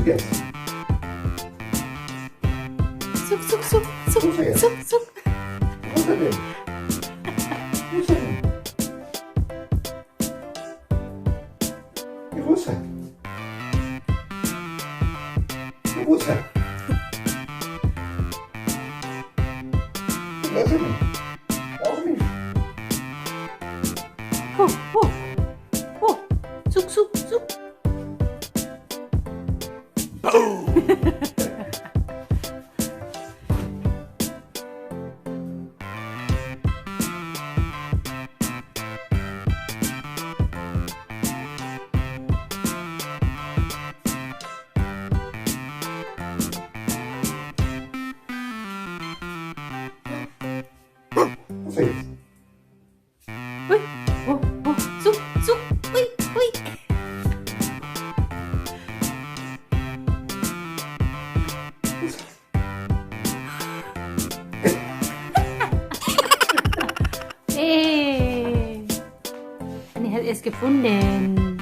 Yes. Zoek, zoek, zoek, zoek, zoek, zoek. Wat is dat denn? Wo ist er denn? Ja, wo ist er? Ja, wo ist er? Da ist er nicht. Auch nicht. Oh, oh, oh. Zoek, zoek, zoek. Was ist er jetzt? Ui, oh, oh, zoek, zoek. Ui, ui. Wo ist er? Hey. Annie hat es gefunden.